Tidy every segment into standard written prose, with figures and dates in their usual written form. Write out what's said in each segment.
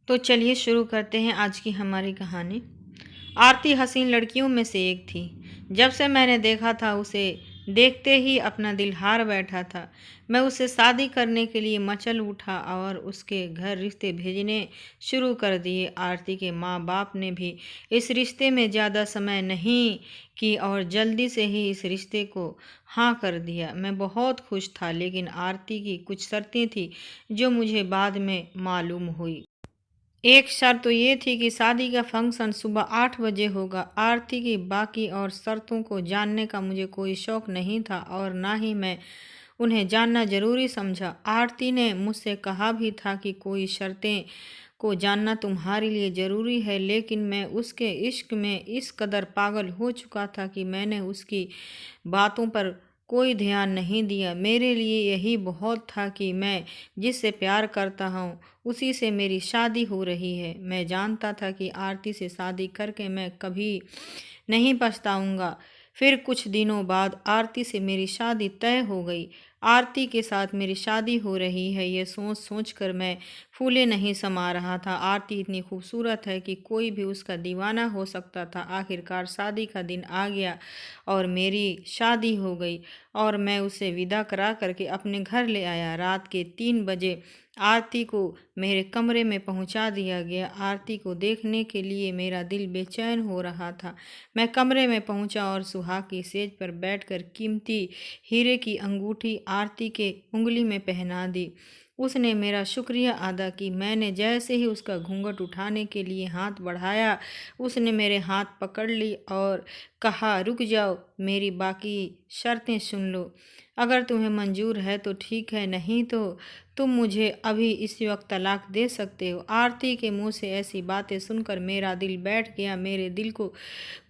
तो चलिए शुरू करते हैं आज की हमारी कहानी। आरती हसीन लड़कियों में से एक थी। जब से मैंने देखा था उसे देखते ही अपना दिल हार बैठा था। मैं उससे शादी करने के लिए मचल उठा और उसके घर रिश्ते भेजने शुरू कर दिए। आरती के माँ बाप ने भी इस रिश्ते में ज़्यादा समय नहीं की और जल्दी से ही इस रिश्ते को हाँ कर दिया। मैं बहुत खुश था, लेकिन आरती की कुछ शर्तें थी जो मुझे बाद में मालूम हुई। एक शर्त तो ये थी कि शादी का फंक्शन सुबह 8 बजे होगा। आरती की बाकी और शर्तों को जानने का मुझे कोई शौक नहीं था और ना ही मैं उन्हें जानना जरूरी समझा। आरती ने मुझसे कहा भी था कि कोई शर्तें को जानना तुम्हारे लिए ज़रूरी है, लेकिन मैं उसके इश्क में इस कदर पागल हो चुका था कि मैंने उसकी बातों पर कोई ध्यान नहीं दिया। मेरे लिए यही बहुत था कि मैं जिससे प्यार करता हूँ उसी से मेरी शादी हो रही है। मैं जानता था कि आरती से शादी करके मैं कभी नहीं पछताऊंगा। फिर कुछ दिनों बाद आरती से मेरी शादी तय हो गई। आरती के साथ मेरी शादी हो रही है, ये सोच सोच कर मैं फूले नहीं समा रहा था। आरती इतनी खूबसूरत है कि कोई भी उसका दीवाना हो सकता था। आखिरकार शादी का दिन आ गया और मेरी शादी हो गई और मैं उसे विदा करा करके अपने घर ले आया। रात के 3 बजे आरती को मेरे कमरे में पहुंचा दिया गया। आरती को देखने के लिए मेरा दिल बेचैन हो रहा था। मैं कमरे में पहुंचा और सुहाग की सेज पर बैठकर कीमती हीरे की अंगूठी आरती के उंगली में पहना दी। उसने मेरा शुक्रिया अदा की। मैंने जैसे ही उसका घूंघट उठाने के लिए हाथ बढ़ाया, उसने मेरे हाथ पकड़ ली और कहा, रुक जाओ, मेरी बाकी शर्तें सुन लो। अगर तुम्हें मंजूर है तो ठीक है, नहीं तो तुम मुझे अभी इसी वक्त तलाक दे सकते हो। आरती के मुंह से ऐसी बातें सुनकर मेरा दिल बैठ गया। मेरे दिल को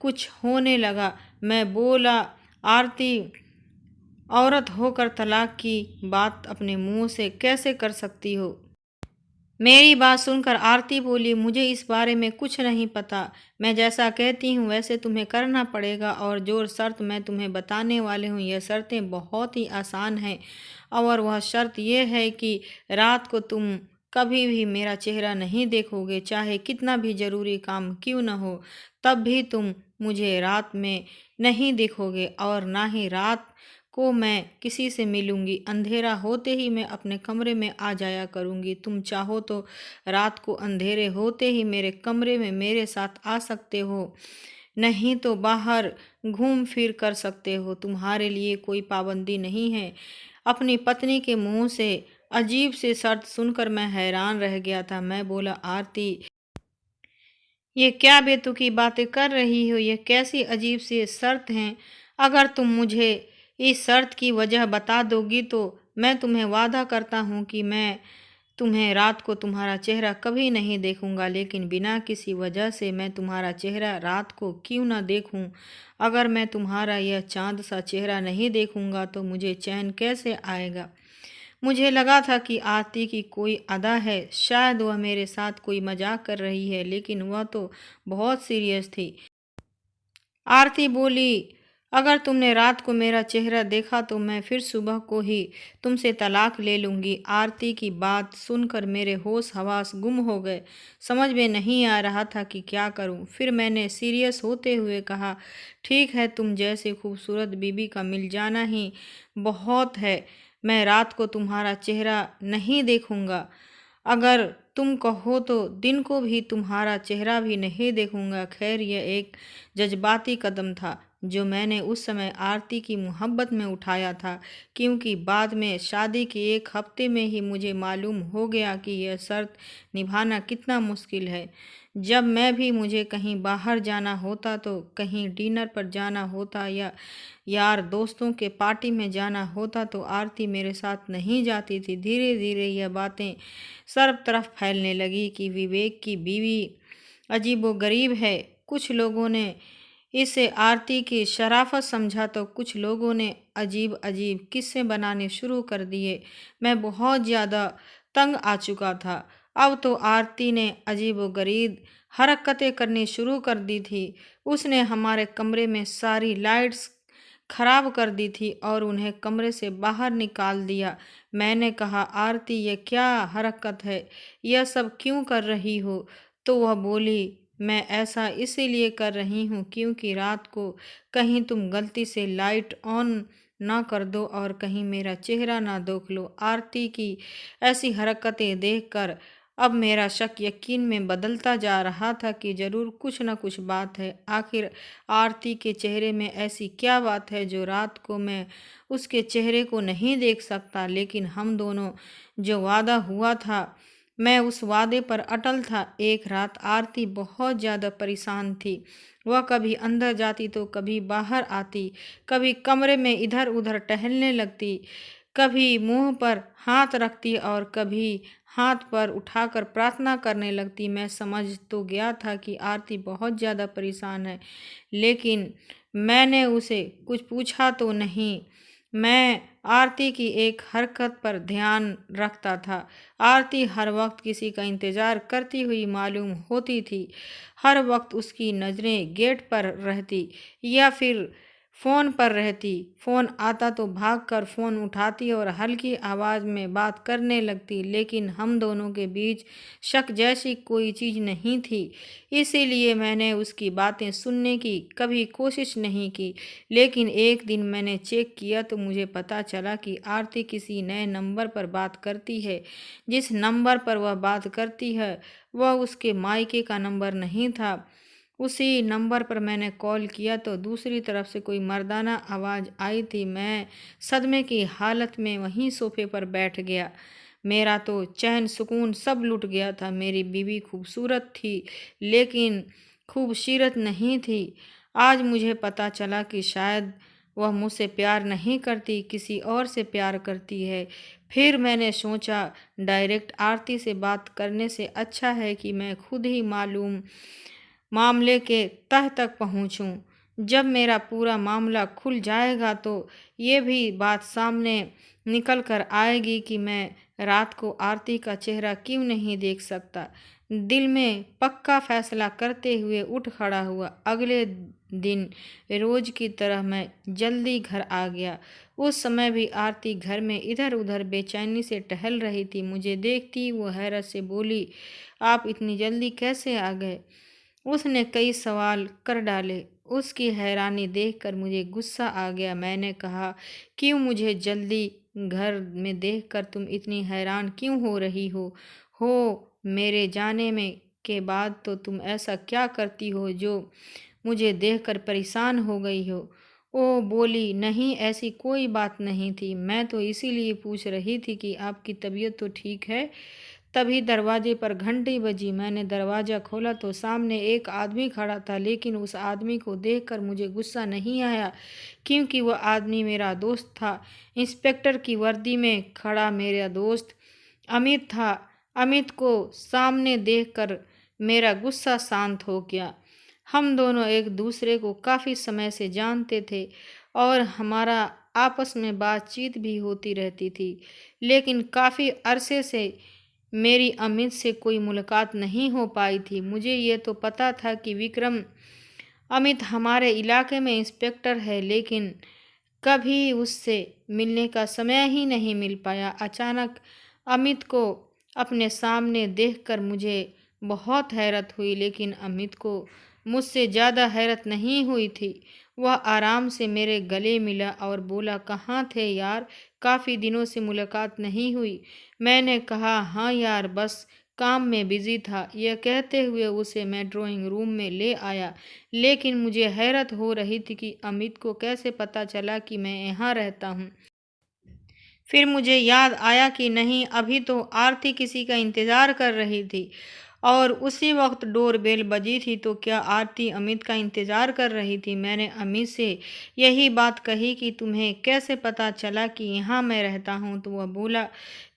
कुछ होने लगा। मैं बोला, आरती, औरत होकर तलाक की बात अपने मुंह से कैसे कर सकती हो? मेरी बात सुनकर आरती बोली, मुझे इस बारे में कुछ नहीं पता। मैं जैसा कहती हूँ वैसे तुम्हें करना पड़ेगा और जो शर्त मैं तुम्हें बताने वाली हूँ, यह शर्तें बहुत ही आसान हैं और वह शर्त यह है कि रात को तुम कभी भी मेरा चेहरा नहीं देखोगे, चाहे कितना भी ज़रूरी काम क्यों न हो, तब भी तुम मुझे रात में नहीं देखोगे और ना ही रात को मैं किसी से मिलूंगी। अंधेरा होते ही मैं अपने कमरे में आ जाया करूंगी। तुम चाहो तो रात को अंधेरे होते ही मेरे कमरे में मेरे साथ आ सकते हो, नहीं तो बाहर घूम फिर कर सकते हो। तुम्हारे लिए कोई पाबंदी नहीं है। अपनी पत्नी के मुंह से अजीब से शर्त सुनकर मैं हैरान रह गया था। मैं बोला, आरती, ये क्या बेतुकी बातें कर रही हो? ये कैसी अजीब सी शर्त हैं? अगर तुम मुझे इस शर्त की वजह बता दोगी तो मैं तुम्हें वादा करता हूँ कि मैं तुम्हें रात को तुम्हारा चेहरा कभी नहीं देखूंगा, लेकिन बिना किसी वजह से मैं तुम्हारा चेहरा रात को क्यों ना देखूं? अगर मैं तुम्हारा यह चांद सा चेहरा नहीं देखूंगा तो मुझे चैन कैसे आएगा? मुझे लगा था कि आरती की कोई अदा है, शायद वह मेरे साथ कोई मजाक कर रही है, लेकिन वह तो बहुत सीरियस थी। आरती बोली, अगर तुमने रात को मेरा चेहरा देखा तो मैं फिर सुबह को ही तुमसे तलाक ले लूँगी। आरती की बात सुनकर मेरे होश हवास गुम हो गए। समझ में नहीं आ रहा था कि क्या करूं। फिर मैंने सीरियस होते हुए कहा, ठीक है, तुम जैसे खूबसूरत बीबी का मिल जाना ही बहुत है। मैं रात को तुम्हारा चेहरा नहीं देखूंगा। अगर तुम कहो तो दिन को भी तुम्हारा चेहरा भी नहीं देखूंगा। खैर, यह एक जज्बाती कदम था जो मैंने उस समय आरती की मोहब्बत में उठाया था, क्योंकि बाद में शादी के एक हफ्ते में ही मुझे मालूम हो गया कि यह शर्त निभाना कितना मुश्किल है। जब मैं भी मुझे कहीं बाहर जाना होता, तो कहीं डिनर पर जाना होता या यार दोस्तों के पार्टी में जाना होता, तो आरती मेरे साथ नहीं जाती थी। धीरे धीरे यह बातें सर्व तरफ फैलने लगी कि विवेक की बीवी अजीबोगरीब है। कुछ लोगों ने इसे आरती की शराफत समझा तो कुछ लोगों ने अजीब अजीब किस्से बनाने शुरू कर दिए। मैं बहुत ज़्यादा तंग आ चुका था। अब तो आरती ने अजीबोगरीब हरकतें करनी शुरू कर दी थी। उसने हमारे कमरे में सारी लाइट्स खराब कर दी थी और उन्हें कमरे से बाहर निकाल दिया। मैंने कहा, आरती ये क्या हरकत है, यह सब क्यों कर रही हो? तो वह बोली, मैं ऐसा इसीलिए कर रही हूँ क्योंकि रात को कहीं तुम गलती से लाइट ऑन ना कर दो और कहीं मेरा चेहरा ना देख लो। आरती की ऐसी हरकतें देखकर अब मेरा शक यकीन में बदलता जा रहा था कि जरूर कुछ न कुछ बात है। आखिर आरती के चेहरे में ऐसी क्या बात है जो रात को मैं उसके चेहरे को नहीं देख सकता। लेकिन हम दोनों जो वादा हुआ था, मैं उस वादे पर अटल था। एक रात आरती बहुत ज़्यादा परेशान थी। वह कभी अंदर जाती तो कभी बाहर आती, कभी कमरे में इधर उधर टहलने लगती, कभी मुंह पर हाथ रखती और कभी हाथ पर उठाकर प्रार्थना करने लगती। मैं समझ तो गया था कि आरती बहुत ज़्यादा परेशान है, लेकिन मैंने उसे कुछ पूछा तो नहीं। मैं आरती की एक हरकत पर ध्यान रखता था। आरती हर वक्त किसी का इंतज़ार करती हुई मालूम होती थी। हर वक्त उसकी नज़रें गेट पर रहती या फिर फ़ोन पर रहती। फ़ोन आता तो भागकर फ़ोन उठाती और हल्की आवाज़ में बात करने लगती, लेकिन हम दोनों के बीच शक जैसी कोई चीज़ नहीं थी। इसीलिए मैंने उसकी बातें सुनने की कभी कोशिश नहीं की। लेकिन एक दिन मैंने चेक किया तो मुझे पता चला कि आरती किसी नए नंबर पर बात करती है। जिस नंबर पर वह बात करती है वह उसके मायके का नंबर नहीं था। उसी नंबर पर मैंने कॉल किया तो दूसरी तरफ से कोई मर्दाना आवाज़ आई थी। मैं सदमे की हालत में वहीं सोफे पर बैठ गया। मेरा तो चैन सुकून सब लुट गया था। मेरी बीवी खूबसूरत थी, लेकिन खूबसूरत नहीं थी। आज मुझे पता चला कि शायद वह मुझसे प्यार नहीं करती, किसी और से प्यार करती है। फिर मैंने सोचा, डायरेक्ट आरती से बात करने से अच्छा है कि मैं खुद ही मामले के तह तक पहुंचूं। जब मेरा पूरा मामला खुल जाएगा तो ये भी बात सामने निकल कर आएगी कि मैं रात को आरती का चेहरा क्यों नहीं देख सकता। दिल में पक्का फैसला करते हुए उठ खड़ा हुआ। अगले दिन रोज की तरह मैं जल्दी घर आ गया। उस समय भी आरती घर में इधर उधर बेचैनी से टहल रही थी। मुझे देखती वो हैरत से बोली, आप इतनी जल्दी कैसे आ गए? उसने कई सवाल कर डाले। उसकी हैरानी देखकर मुझे गुस्सा आ गया। मैंने कहा, क्यों मुझे जल्दी घर में देखकर तुम इतनी हैरान क्यों हो रही हो मेरे जाने में के बाद तो तुम ऐसा क्या करती हो जो मुझे देखकर परेशान हो गई हो? वो बोली, नहीं ऐसी कोई बात नहीं थी, मैं तो इसीलिए पूछ रही थी कि आपकी तबीयत तो ठीक है। तभी दरवाजे पर घंटी बजी। मैंने दरवाज़ा खोला तो सामने एक आदमी खड़ा था, लेकिन उस आदमी को देखकर मुझे गुस्सा नहीं आया क्योंकि वह आदमी मेरा दोस्त था। इंस्पेक्टर की वर्दी में खड़ा मेरा दोस्त अमित था। अमित को सामने देखकर मेरा गुस्सा शांत हो गया। हम दोनों एक दूसरे को काफ़ी समय से जानते थे और हमारा आपस में बातचीत भी होती रहती थी, लेकिन काफ़ी अरसे से मेरी अमित से कोई मुलाकात नहीं हो पाई थी। मुझे ये तो पता था कि विक्रम अमित हमारे इलाके में इंस्पेक्टर है, लेकिन कभी उससे मिलने का समय ही नहीं मिल पाया। अचानक अमित को अपने सामने देखकर मुझे बहुत हैरत हुई, लेकिन अमित को मुझसे ज़्यादा हैरत नहीं हुई थी। वह आराम से मेरे गले मिला और बोला, कहाँ थे यार, काफ़ी दिनों से मुलाकात नहीं हुई। मैंने कहा, हाँ यार, बस काम में बिजी था। यह कहते हुए उसे मैं ड्राइंग रूम में ले आया, लेकिन मुझे हैरत हो रही थी कि अमित को कैसे पता चला कि मैं यहाँ रहता हूँ। फिर मुझे याद आया कि नहीं, अभी तो आरती किसी का इंतज़ार कर रही थी और उसी वक्त डोरबेल बजी थी। तो क्या आरती अमित का इंतज़ार कर रही थी? मैंने अमित से यही बात कही कि तुम्हें कैसे पता चला कि यहाँ मैं रहता हूँ? तो वह बोला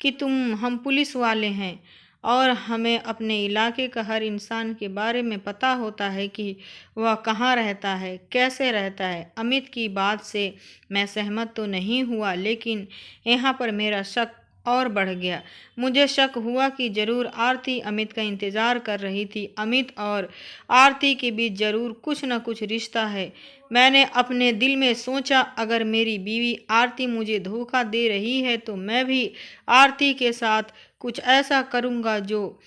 कि हम पुलिस वाले हैं और हमें अपने इलाके का हर इंसान के बारे में पता होता है कि वह कहाँ रहता है, कैसे रहता है। अमित की बात से मैं सहमत तो नहीं हुआ, लेकिन यहाँ पर मेरा शक और बढ़ गया। मुझे शक हुआ कि जरूर आरती अमित का इंतजार कर रही थी। अमित और आरती के बीच जरूर कुछ न कुछ रिश्ता है। मैंने अपने दिल में सोचा, अगर मेरी बीवी आरती मुझे धोखा दे रही है तो मैं भी आरती के साथ कुछ ऐसा करूँगा जो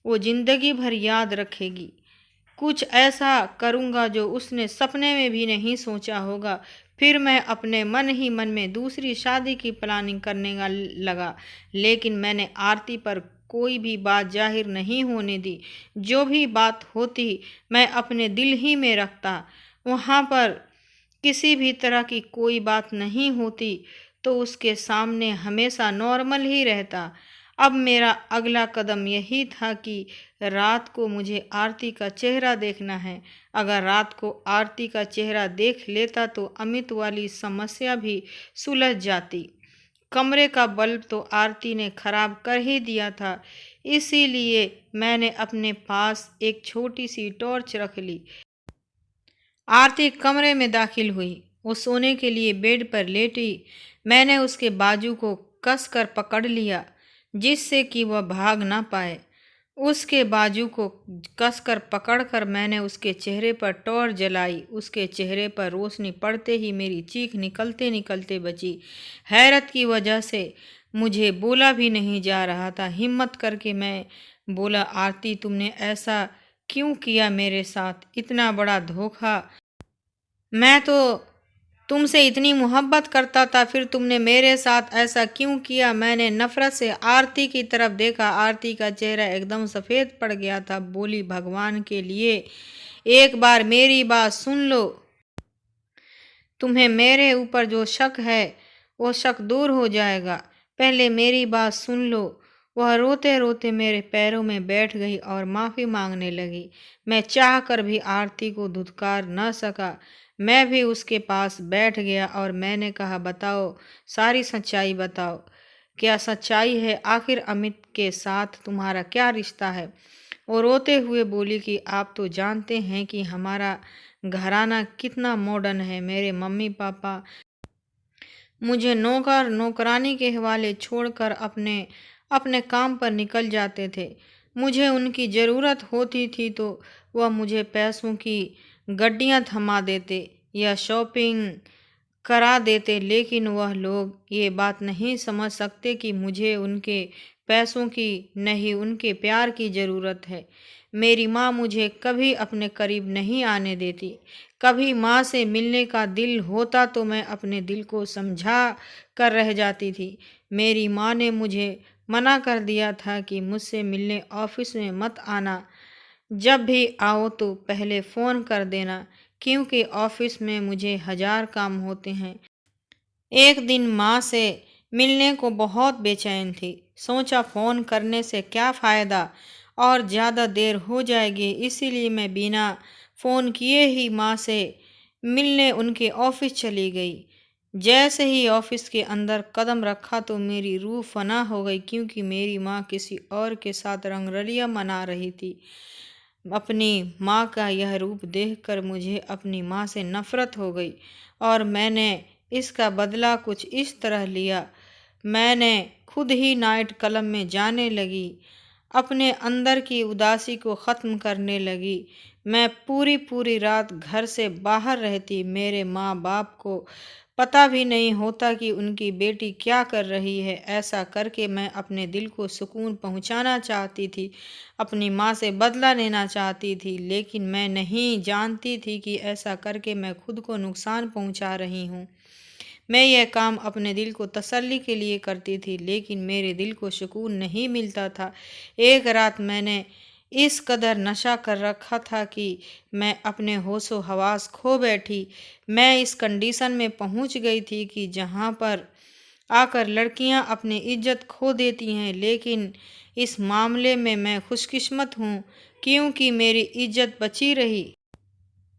वो जिंदगी भर याद रखेगी। कुछ ऐसा करूँगा जो उसने सपने में भी नहीं सोचा होगा। फिर मैं अपने मन ही मन में दूसरी शादी की प्लानिंग करने लगा, लेकिन मैंने आरती पर कोई भी बात जाहिर नहीं होने दी। जो भी बात होती मैं अपने दिल ही में रखता। वहाँ पर किसी भी तरह की कोई बात नहीं होती तो उसके सामने हमेशा नॉर्मल ही रहता। अब मेरा अगला कदम यही था कि रात को मुझे आरती का चेहरा देखना है। अगर रात को आरती का चेहरा देख लेता तो अमित वाली समस्या भी सुलझ जाती। कमरे का बल्ब तो आरती ने खराब कर ही दिया था, इसीलिए मैंने अपने पास एक छोटी सी टॉर्च रख ली। आरती कमरे में दाखिल हुई। वो सोने के लिए बेड पर लेटी। मैंने उसके बाजू को कसकर पकड़ लिया जिससे कि वह भाग ना पाए। उसके बाजू को कसकर पकड़कर मैंने उसके चेहरे पर टॉर्च जलाई। उसके चेहरे पर रोशनी पड़ते ही मेरी चीख निकलते निकलते बची। हैरत की वजह से मुझे बोला भी नहीं जा रहा था। हिम्मत करके मैं बोला, आरती तुमने ऐसा क्यों किया मेरे साथ? इतना बड़ा धोखा। मैं तो तुमसे इतनी मोहब्बत करता था, फिर तुमने मेरे साथ ऐसा क्यों किया? मैंने नफरत से आरती की तरफ देखा। आरती का चेहरा एकदम सफ़ेद पड़ गया था। बोली, भगवान के लिए एक बार मेरी बात सुन लो। तुम्हें मेरे ऊपर जो शक है वो शक दूर हो जाएगा। पहले मेरी बात सुन लो। वह रोते रोते मेरे पैरों में बैठ गई और माफ़ी मांगने लगी। मैं चाहकर भी आरती को धुतकार न सका। मैं भी उसके पास बैठ गया और मैंने कहा, बताओ, सारी सच्चाई बताओ। क्या सच्चाई है? आखिर अमित के साथ तुम्हारा क्या रिश्ता है? वो रोते हुए बोली कि आप तो जानते हैं कि हमारा घराना कितना मॉडर्न है। मेरे मम्मी पापा मुझे नौकर नौकरानी के हवाले छोड़कर अपने अपने काम पर निकल जाते थे। मुझे उनकी ज़रूरत होती थी तो वह मुझे पैसों की गड्डियां थमा देते या शॉपिंग करा देते, लेकिन वह लोग ये बात नहीं समझ सकते कि मुझे उनके पैसों की नहीं, उनके प्यार की ज़रूरत है। मेरी माँ मुझे कभी अपने करीब नहीं आने देती। कभी माँ से मिलने का दिल होता तो मैं अपने दिल को समझा कर रह जाती थी। मेरी माँ ने मुझे मना कर दिया था कि मुझसे मिलने ऑफिस में मत आना। जब भी आओ तो पहले फ़ोन कर देना, क्योंकि ऑफिस में मुझे 1000 काम होते हैं। एक दिन माँ से मिलने को बहुत बेचैन थी। सोचा फ़ोन करने से क्या फ़ायदा और ज़्यादा देर हो जाएगी, इसीलिए मैं बिना फ़ोन किए ही माँ से मिलने उनके ऑफिस चली गई। जैसे ही ऑफिस के अंदर कदम रखा तो मेरी रूह फना हो गई, क्योंकि मेरी माँ किसी और के साथ रंगरलियाँ मना रही थी। अपनी माँ का यह रूप देखकर मुझे अपनी माँ से नफ़रत हो गई और मैंने इसका बदला कुछ इस तरह लिया। मैंने खुद ही नाइट क्लब में जाने लगी, अपने अंदर की उदासी को ख़त्म करने लगी। मैं पूरी पूरी रात घर से बाहर रहती। मेरे माँ बाप को पता भी नहीं होता कि उनकी बेटी क्या कर रही है। ऐसा करके मैं अपने दिल को सुकून पहुंचाना चाहती थी, अपनी माँ से बदला लेना चाहती थी, लेकिन मैं नहीं जानती थी कि ऐसा करके मैं खुद को नुकसान पहुंचा रही हूँ। मैं यह काम अपने दिल को तसल्ली के लिए करती थी, लेकिन मेरे दिल को सुकून नहीं मिलता था। एक रात मैंने इस कदर नशा कर रखा था कि मैं अपने होशो हवास खो बैठी। मैं इस कंडीशन में पहुंच गई थी कि जहां पर आकर लड़कियां अपनी इज्जत खो देती हैं, लेकिन इस मामले में मैं खुशकिस्मत हूँ, क्योंकि मेरी इज्जत बची रही।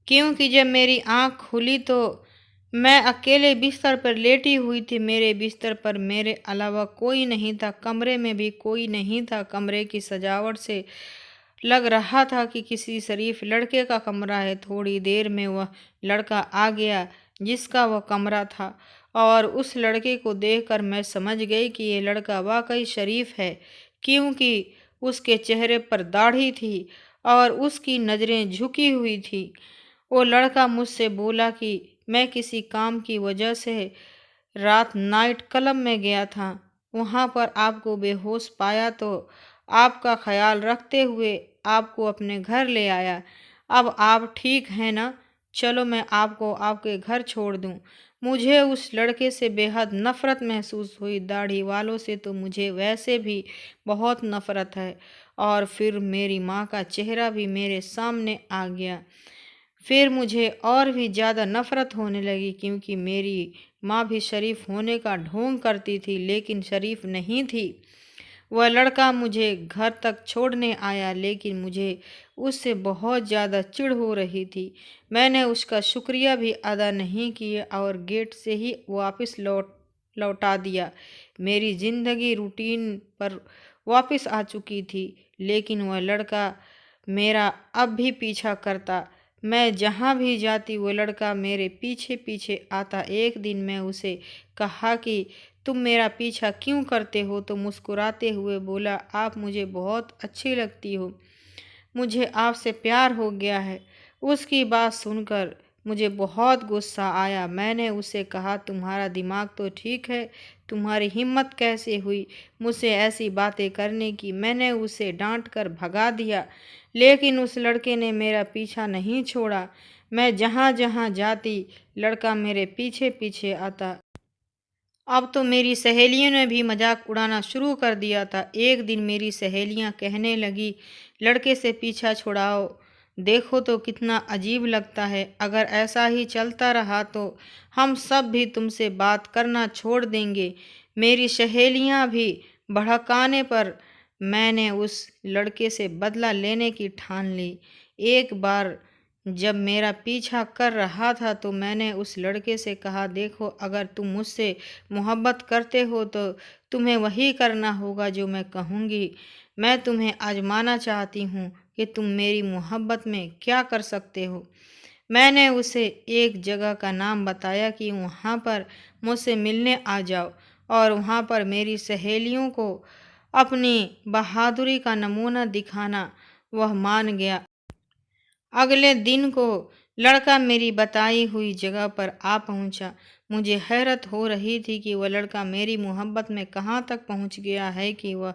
क्योंकि जब मेरी आँख खुली तो मैं अकेले बिस्तर पर लेटी हुई थी। मेरे बिस्तर पर मेरे अलावा कोई नहीं था। कमरे में भी कोई नहीं था। कमरे की सजावट से लग रहा था कि किसी शरीफ लड़के का कमरा है। थोड़ी देर में वह लड़का आ गया जिसका वह कमरा था और उस लड़के को देखकर मैं समझ गई कि ये लड़का वाकई शरीफ है, क्योंकि उसके चेहरे पर दाढ़ी थी और उसकी नज़रें झुकी हुई थी। वो लड़का मुझसे बोला कि मैं किसी काम की वजह से रात नाइट क्लब में गया था, वहाँ पर आपको बेहोश पाया तो आपका ख्याल रखते हुए आपको अपने घर ले आया। अब आप ठीक हैं ना? चलो मैं आपको आपके घर छोड़ दूँ। मुझे उस लड़के से बेहद नफ़रत महसूस हुई। दाढ़ी वालों से तो मुझे वैसे भी बहुत नफ़रत है। और फिर मेरी माँ का चेहरा भी मेरे सामने आ गया। फिर मुझे और भी ज़्यादा नफ़रत होने लगी, क्योंकि मेरी माँ भी शरीफ होने का ढोंग करती थी लेकिन शरीफ नहीं थी। वह लड़का मुझे घर तक छोड़ने आया, लेकिन मुझे उससे बहुत ज़्यादा चिढ़ हो रही थी। मैंने उसका शुक्रिया भी अदा नहीं किया और गेट से ही वापस लौटा दिया। मेरी ज़िंदगी रूटीन पर वापस आ चुकी थी, लेकिन वह लड़का मेरा अब भी पीछा करता। मैं जहाँ भी जाती वो लड़का मेरे पीछे पीछे आता। एक दिन मैं उसे कहा कि तुम मेरा पीछा क्यों करते हो? तो मुस्कुराते हुए बोला, आप मुझे बहुत अच्छी लगती हो, मुझे आपसे प्यार हो गया है। उसकी बात सुनकर मुझे बहुत गुस्सा आया। मैंने उसे कहा, तुम्हारा दिमाग तो ठीक है, तुम्हारी हिम्मत कैसे हुई मुझसे ऐसी बातें करने की? मैंने उसे डांट कर भगा दिया, लेकिन उस लड़के ने मेरा पीछा नहीं छोड़ा। मैं जहाँ जहाँ जाती लड़का मेरे पीछे पीछे आता। अब तो मेरी सहेलियों ने भी मजाक उड़ाना शुरू कर दिया था। एक दिन मेरी सहेलियां कहने लगी, लड़के से पीछा छुड़ाओ, देखो तो कितना अजीब लगता है। अगर ऐसा ही चलता रहा तो हम सब भी तुमसे बात करना छोड़ देंगे। मेरी सहेलियां भी भड़काने पर मैंने उस लड़के से बदला लेने की ठान ली। एक बार जब मेरा पीछा कर रहा था तो मैंने उस लड़के से कहा, देखो अगर तुम मुझसे मोहब्बत करते हो तो तुम्हें वही करना होगा जो मैं कहूँगी। मैं तुम्हें आजमाना चाहती हूँ कि तुम मेरी मोहब्बत में क्या कर सकते हो। मैंने उसे एक जगह का नाम बताया कि वहाँ पर मुझसे मिलने आ जाओ, और वहाँ पर मेरी सहेलियों को अपनी बहादुरी का नमूना दिखाना। वह मान गया। अगले दिन को लड़का मेरी बताई हुई जगह पर आ पहुंचा। मुझे हैरत हो रही थी कि वह लड़का मेरी मोहब्बत में कहाँ तक पहुंच गया है कि वह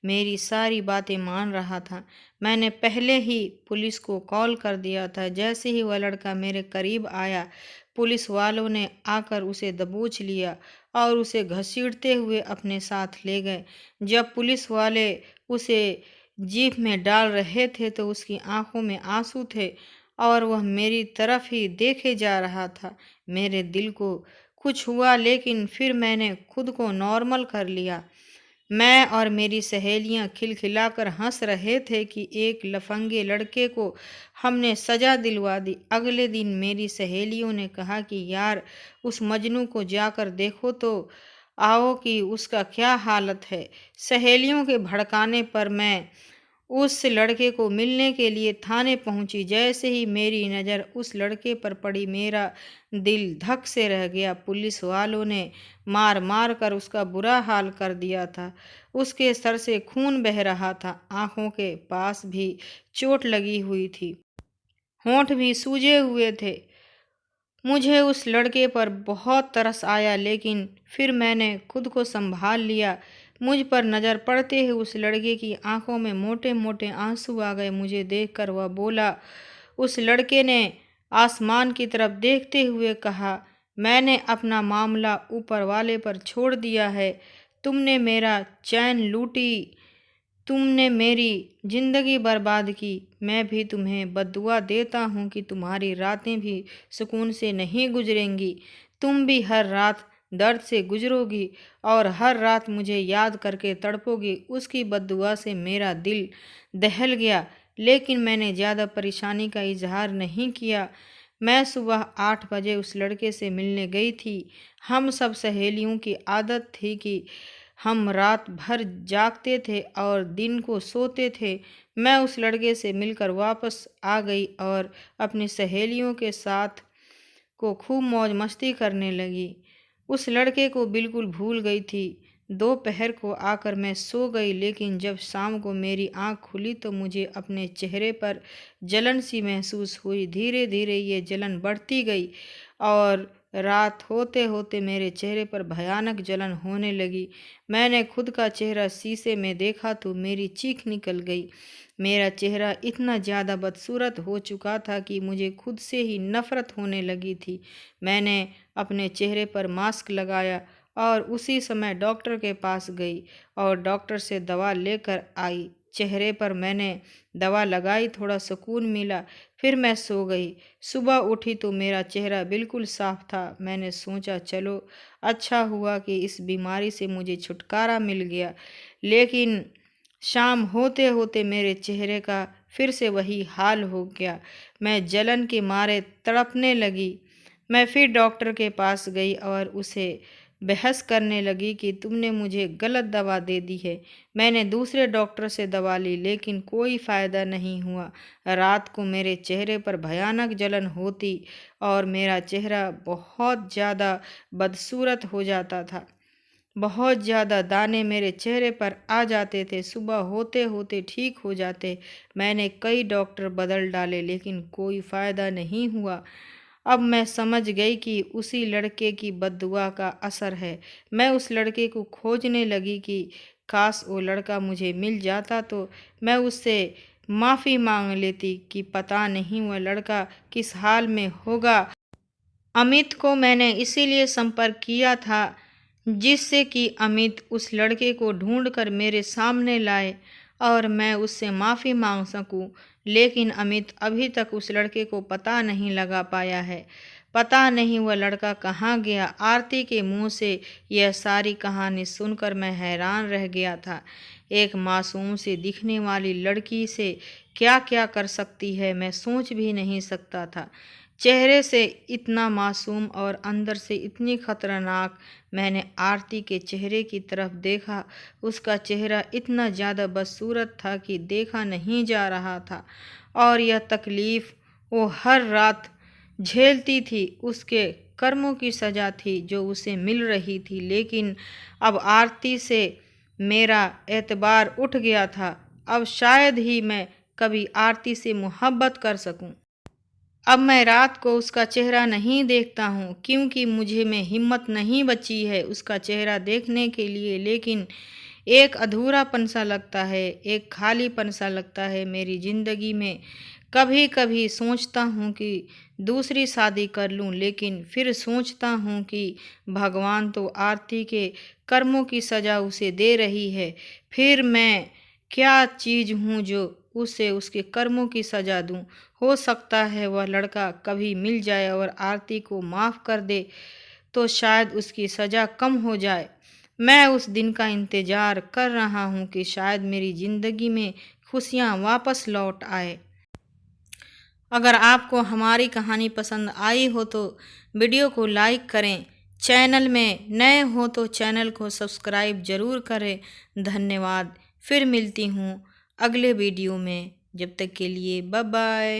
मेरी सारी बातें मान रहा था। मैंने पहले ही पुलिस को कॉल कर दिया था। जैसे ही वह लड़का मेरे करीब आया, पुलिस वालों ने आकर उसे दबोच लिया और उसे घसीटते हुए अपने साथ ले गए। जब पुलिस वाले उसे जीप में डाल रहे थे तो उसकी आंखों में आंसू थे और वह मेरी तरफ ही देखे जा रहा था। मेरे दिल को कुछ हुआ, लेकिन फिर मैंने खुद को नॉर्मल कर लिया। मैं और मेरी सहेलियां खिलखिलाकर हंस रहे थे कि एक लफंगे लड़के को हमने सजा दिलवा दी। अगले दिन मेरी सहेलियों ने कहा कि यार, उस मजनू को जाकर देखो तो आओ कि उसका क्या हालत है। सहेलियों के भड़काने पर मैं उस लड़के को मिलने के लिए थाने पहुंची। जैसे ही मेरी नज़र उस लड़के पर पड़ी, मेरा दिल धक से रह गया। पुलिस वालों ने मार मार कर उसका बुरा हाल कर दिया था। उसके सर से खून बह रहा था, आंखों के पास भी चोट लगी हुई थी, होंठ भी सूजे हुए थे। मुझे उस लड़के पर बहुत तरस आया, लेकिन फिर मैंने खुद को संभाल लिया। मुझ पर नज़र पड़ते ही उस लड़के की आंखों में मोटे मोटे आंसू आ गए। मुझे देखकर वह बोला। उस लड़के ने आसमान की तरफ देखते हुए कहा, मैंने अपना मामला ऊपर वाले पर छोड़ दिया है। तुमने मेरा चैन लूटी, तुमने मेरी जिंदगी बर्बाद की। मैं भी तुम्हें बद्दुआ देता हूँ कि तुम्हारी रातें भी सुकून से नहीं गुजरेंगी। तुम भी हर रात दर्द से गुजरोगी और हर रात मुझे याद करके तड़पोगी। उसकी बद्दुआ से मेरा दिल दहल गया, लेकिन मैंने ज़्यादा परेशानी का इजहार नहीं किया। मैं सुबह 8 बजे उस लड़के से मिलने गई थी। हम सब सहेलियों की आदत थी कि हम रात भर जागते थे और दिन को सोते थे। मैं उस लड़के से मिलकर वापस आ गई और अपनी सहेलियों के साथ को खूब मौज मस्ती करने लगी। उस लड़के को बिल्कुल भूल गई थी। दोपहर को आकर मैं सो गई, लेकिन जब शाम को मेरी आँख खुली तो मुझे अपने चेहरे पर जलन सी महसूस हुई। धीरे धीरे ये जलन बढ़ती गई और रात होते होते मेरे चेहरे पर भयानक जलन होने लगी। मैंने खुद का चेहरा शीशे में देखा तो मेरी चीख निकल गई। मेरा चेहरा इतना ज़्यादा बदसूरत हो चुका था कि मुझे खुद से ही नफ़रत होने लगी थी। मैंने अपने चेहरे पर मास्क लगाया और उसी समय डॉक्टर के पास गई और डॉक्टर से दवा लेकर आई। चेहरे पर मैंने दवा लगाई, थोड़ा सुकून मिला, फिर मैं सो गई। सुबह उठी तो मेरा चेहरा बिल्कुल साफ था। मैंने सोचा चलो अच्छा हुआ कि इस बीमारी से मुझे छुटकारा मिल गया, लेकिन शाम होते होते मेरे चेहरे का फिर से वही हाल हो गया। मैं जलन के मारे तड़पने लगी। मैं फिर डॉक्टर के पास गई और उसे बहस करने लगी कि तुमने मुझे गलत दवा दे दी है। मैंने दूसरे डॉक्टर से दवा ली, लेकिन कोई फ़ायदा नहीं हुआ। रात को मेरे चेहरे पर भयानक जलन होती और मेरा चेहरा बहुत ज़्यादा बदसूरत हो जाता था। बहुत ज़्यादा दाने मेरे चेहरे पर आ जाते थे। सुबह होते होते ठीक हो जाते। मैंने कई डॉक्टर बदल डाले, लेकिन कोई फ़ायदा नहीं हुआ। अब मैं समझ गई कि उसी लड़के की बद्दुआ का असर है। मैं उस लड़के को खोजने लगी कि काश वो लड़का मुझे मिल जाता तो मैं उससे माफ़ी मांग लेती कि पता नहीं वह लड़का किस हाल में होगा। अमित को मैंने इसीलिए संपर्क किया था जिससे कि अमित उस लड़के को ढूंढकर मेरे सामने लाए और मैं उससे माफ़ी मांग सकूं, लेकिन अमित अभी तक उस लड़के को पता नहीं लगा पाया है। पता नहीं वह लड़का कहाँ गया। आरती के मुंह से यह सारी कहानी सुनकर मैं हैरान रह गया था। एक मासूम सी दिखने वाली लड़की से क्या क्या कर सकती है, मैं सोच भी नहीं सकता था। चेहरे से इतना मासूम और अंदर से इतनी खतरनाक। मैंने आरती के चेहरे की तरफ देखा। उसका चेहरा इतना ज़्यादा बदसूरत था कि देखा नहीं जा रहा था, और यह तकलीफ़ वो हर रात झेलती थी उसके कर्मों की सज़ा थी जो उसे मिल रही थी। लेकिन अब आरती से मेरा एतबार उठ गया था। अब शायद ही मैं कभी आरती से मोहब्बत कर सकूं। अब मैं रात को उसका चेहरा नहीं देखता हूँ, क्योंकि मुझे में हिम्मत नहीं बची है उसका चेहरा देखने के लिए। लेकिन एक अधूरापन सा लगता है, एक खालीपन सा लगता है मेरी ज़िंदगी में। कभी कभी सोचता हूँ कि दूसरी शादी कर लूँ, लेकिन फिर सोचता हूँ कि भगवान तो आरती के कर्मों की सज़ा उसे दे रही है। फिर मैं क्या चीज़ हूँ जो उसे उसके कर्मों की सज़ा दूँ। हो सकता है वह लड़का कभी मिल जाए और आरती को माफ़ कर दे, तो शायद उसकी सज़ा कम हो जाए। मैं उस दिन का इंतज़ार कर रहा हूँ कि शायद मेरी ज़िंदगी में खुशियाँ वापस लौट आए। अगर आपको हमारी कहानी पसंद आई हो तो वीडियो को लाइक करें। चैनल में नए हो तो चैनल को सब्सक्राइब ज़रूर करें। धन्यवाद। फिर मिलती हूँ अगले वीडियो में। जब तक के लिए बाय बाय।